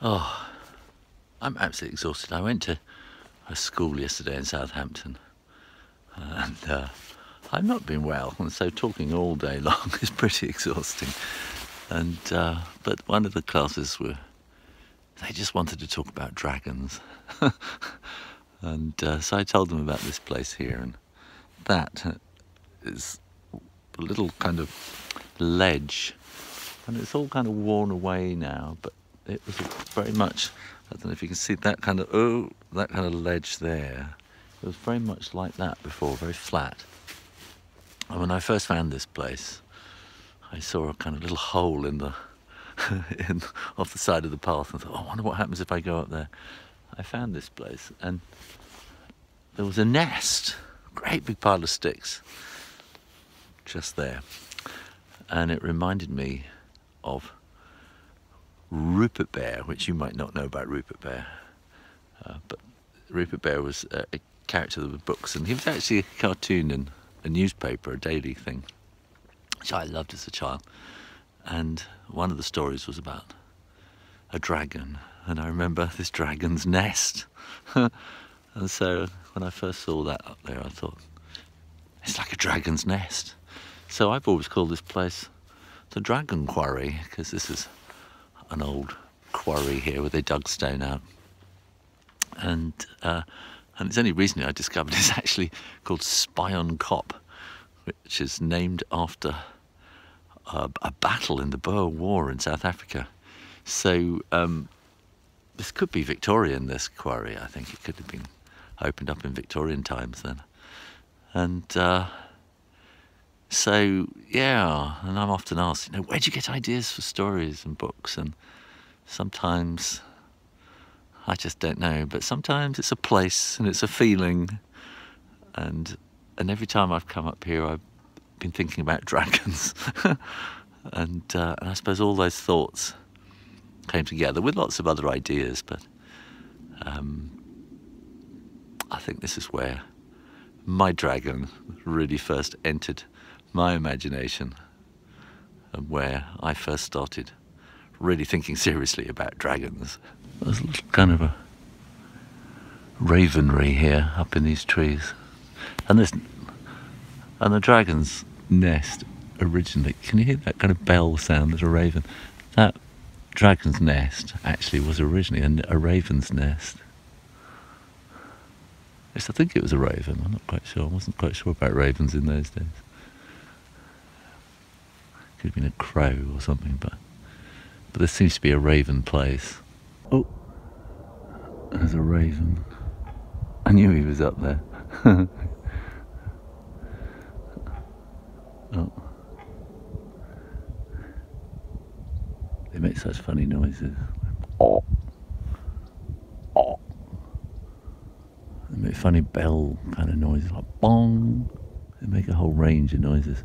Oh, I'm absolutely exhausted. I went to a school yesterday in Southampton, and I've not been well, and so talking all day long is pretty exhausting. And but one of the classes they just wanted to talk about dragons, and so I told them about this place here, and that is a little kind of ledge, and it's all kind of worn away now, but it was very much, I don't know if you can see that kind of ledge there. It was very much like that before, very flat. And when I first found this place, I saw a kind of little hole in the off the side of the path, and thought, oh, I wonder what happens if I go up there. I found this place, and there was a nest, a great big pile of sticks, just there. And it reminded me of Rupert Bear, which you might not know about Rupert Bear. But Rupert Bear was a character of the books, and he was actually a cartoon in a newspaper, a daily thing, which I loved as a child. And one of the stories was about a dragon, and I remember this dragon's nest. And so when I first saw that up there, I thought, it's like a dragon's nest. So I've always called this place the Dragon Quarry, because this is an old quarry here where they dug stone out. And it's only recently I discovered it's actually called Spion Kop, which is named after a battle in the Boer War in South Africa. So this could be Victorian, this quarry. I think it could have been opened up in Victorian times then. And so, yeah, and I'm often asked, where do you get ideas for stories and books? And sometimes I just don't know, but sometimes it's a place and it's a feeling. And every time I've come up here, I've been thinking about dragons. and I suppose all those thoughts came together with lots of other ideas, but I think this is where my dragon really first entered my imagination, and where I first started really thinking seriously about dragons. There's a little kind of a ravenry here up in these trees, and the dragon's nest originally, can you hear that kind of bell sound? There's a raven. That dragon's nest actually was originally a raven's nest. Yes, I think it was a raven. I'm not quite sure. I wasn't quite sure about ravens in those days. Could have been a crow or something, but there seems to be a raven place. Oh, there's a raven. I knew he was up there. Oh. They make such funny noises. Oh. Oh. They make funny bell kind of noises, like bong. They make a whole range of noises.